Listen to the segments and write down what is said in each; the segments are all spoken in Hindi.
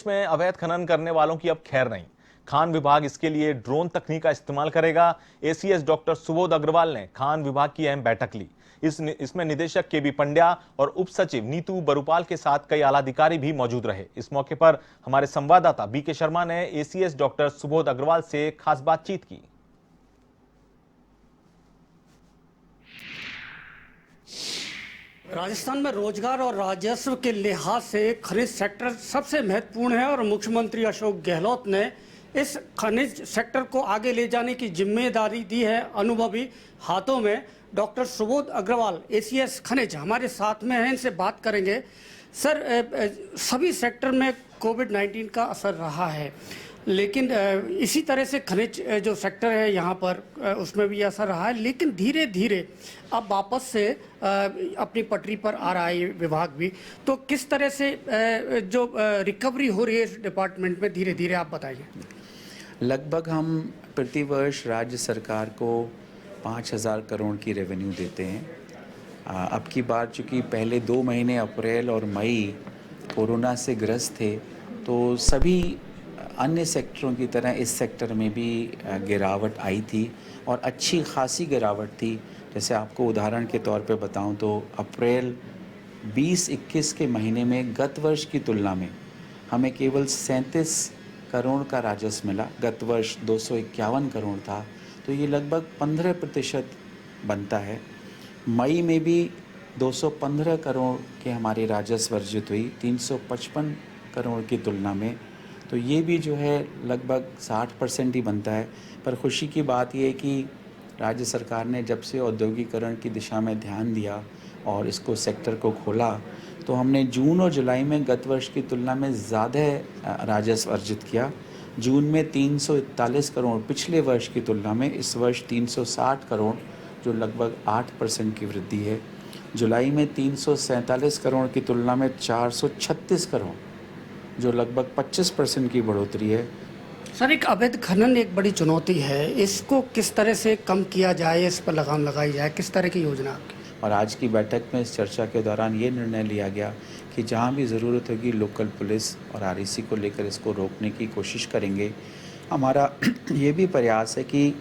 में अवैध खनन करने वालों की अब खैर नहीं। खान विभाग इसके लिए ड्रोन तकनीक का इस्तेमाल करेगा। एसीएस डॉक्टर सुबोध अग्रवाल ने खान विभाग की अहम बैठक ली। इसमें निदेशक केबी पंड्या और उप सचिव नीतू बरुपाल के साथ कई आला अधिकारी भी मौजूद रहे। इस मौके पर हमारे संवाददाता बीके शर्मा ने एसीएस डॉक्टर सुबोध अग्रवाल से खास बातचीत की। राजस्थान में रोजगार और राजस्व के लिहाज से खनिज सेक्टर सबसे महत्वपूर्ण है और मुख्यमंत्री अशोक गहलोत ने इस खनिज सेक्टर को आगे ले जाने की जिम्मेदारी दी है अनुभवी हाथों में। डॉक्टर सुबोध अग्रवाल एसीएस खनिज हमारे साथ में हैं, इनसे बात करेंगे। सर, सभी सेक्टर में कोविड-19 का असर रहा है, लेकिन इसी तरह से खनिज जो सेक्टर है यहाँ पर उसमें भी असर रहा है, लेकिन धीरे धीरे अब वापस से अपनी पटरी पर आ रहा है विभाग भी। तो किस तरह से जो रिकवरी हो रही है इस डिपार्टमेंट में धीरे धीरे, आप बताइए। लगभग हम प्रतिवर्ष राज्य सरकार को 5,000 करोड़ की रेवेन्यू देते हैं। अब की बार चूँकि पहले 2 महीने अप्रैल और मई कोरोना से ग्रस्त थे, तो सभी अन्य सेक्टरों की तरह इस सेक्टर में भी गिरावट आई थी और अच्छी खासी गिरावट थी। जैसे आपको उदाहरण के तौर पे बताऊं तो अप्रैल 20-21 के महीने में गत वर्ष की तुलना में हमें केवल 37 करोड़ का राजस्व मिला। गत वर्ष 251 करोड़ था, तो ये लगभग 15% बनता है। मई में भी 215 करोड़ के हमारी राजस्व अर्जित हुई 355 करोड़ की तुलना में, तो ये भी जो है लगभग 60% ही बनता है। पर खुशी की बात ये है कि राज्य सरकार ने जब से औद्योगिकरण की दिशा में ध्यान दिया और इसको सेक्टर को खोला, तो हमने जून और जुलाई में गत वर्ष की तुलना में ज़्यादा राजस्व अर्जित किया। जून में 341 करोड़ पिछले वर्ष की तुलना में, इस वर्ष 360 करोड़ जो लगभग 8% की वृद्धि है। जुलाई में 347 करोड़ की तुलना में 436 करोड़ जो लगभग 25% की बढ़ोतरी है। सर, एक अवैध खनन एक बड़ी चुनौती है, इसको किस तरह से कम किया जाए, इस पर लगाम लगाई जाए, किस तरह की योजना आपकी? और आज की बैठक में इस चर्चा के दौरान ये निर्णय लिया गया कि जहाँ भी ज़रूरत होगी लोकल पुलिस और आरईसी को लेकर इसको रोकने की कोशिश करेंगे। हमारा ये भी प्रयास है कि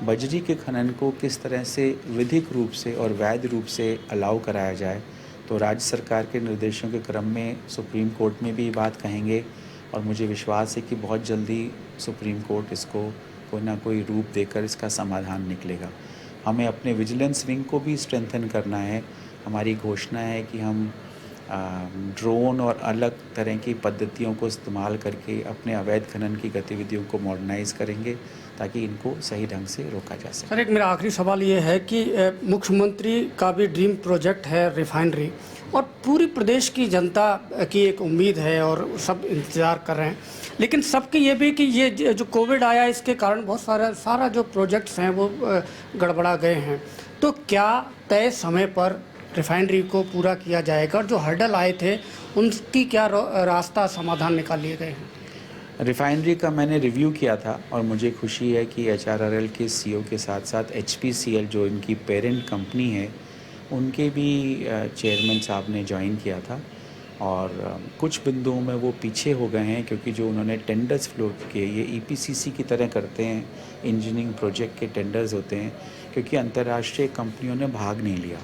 बजरी के खनन को किस तरह से विधिक रूप से और वैध रूप से अलाउ कराया जाए। तो राज्य सरकार के निर्देशों के क्रम में सुप्रीम कोर्ट में भी बात कहेंगे और मुझे विश्वास है कि बहुत जल्दी सुप्रीम कोर्ट इसको कोई ना कोई रूप देकर इसका समाधान निकलेगा। हमें अपने विजिलेंस विंग को भी स्ट्रेंथन करना है। हमारी घोषणा है कि हम ड्रोन और अलग तरह की पद्धतियों को इस्तेमाल करके अपने अवैध खनन की गतिविधियों को मॉडर्नाइज़ करेंगे ताकि इनको सही ढंग से रोका जा सके। सर, एक मेरा आखिरी सवाल ये है कि मुख्यमंत्री का भी ड्रीम प्रोजेक्ट है रिफाइनरी, और पूरी प्रदेश की जनता की एक उम्मीद है और सब इंतज़ार कर रहे हैं, लेकिन सबकी ये भी कि ये जो कोविड आया इसके कारण बहुत सारा जो प्रोजेक्ट्स हैं वो गड़बड़ा गए हैं। तो क्या तय समय पर रिफाइनरी को पूरा किया जाएगा और जो हर्डल आए थे उनकी क्या रास्ता समाधान निकाल लिए गए हैं? रिफाइनरी का मैंने रिव्यू किया था और मुझे खुशी है कि एचआरआरएल के सीईओ के साथ साथ एचपीसीएल जो इनकी पेरेंट कंपनी है उनके भी चेयरमैन साहब ने ज्वाइन किया था और कुछ बिंदुओं में वो पीछे हो गए हैं क्योंकि जो उन्होंने टेंडर्स फ्लोट किए ये ईपीसीसी की तरह करते हैं, इंजीनियरिंग प्रोजेक्ट के टेंडर्स होते हैं, क्योंकि अंतर्राष्ट्रीय कंपनियों ने भाग नहीं लिया।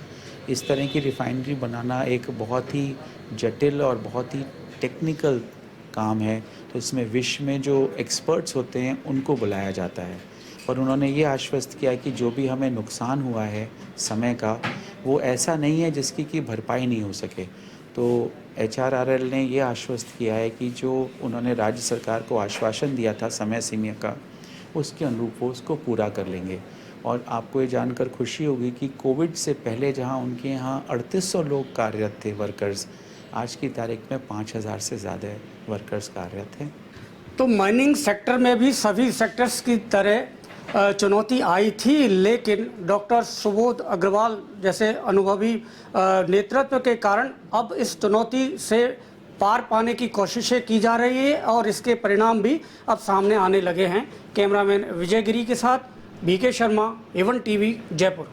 इस तरह की रिफाइनरी बनाना एक बहुत ही जटिल और बहुत ही टेक्निकल काम है, तो इसमें विश्व में जो एक्सपर्ट्स होते हैं उनको बुलाया जाता है। और उन्होंने ये आश्वस्त किया कि जो भी हमें नुकसान हुआ है समय का, वो ऐसा नहीं है जिसकी कि भरपाई नहीं हो सके। तो एचआरआरएल ने ये आश्वस्त किया है कि जो उन्होंने राज्य सरकार को आश्वासन दिया था समय सीमा का, उसके अनुरूप वो उसको पूरा कर लेंगे। और आपको ये जानकर खुशी होगी कि कोविड से पहले जहां उनके यहाँ 3800 लोग कार्यरत थे वर्कर्स, आज की तारीख में 5000 से ज़्यादा वर्कर्स कार्यरत हैं। तो माइनिंग सेक्टर में भी सभी सेक्टर्स की तरह चुनौती आई थी, लेकिन डॉक्टर सुबोध अग्रवाल जैसे अनुभवी नेतृत्व के कारण अब इस चुनौती से पार पाने की कोशिशें की जा रही है और इसके परिणाम भी अब सामने आने लगे हैं। कैमरामैन विजय गिरी के साथ BK Sharma, A1 TV, Jaipur.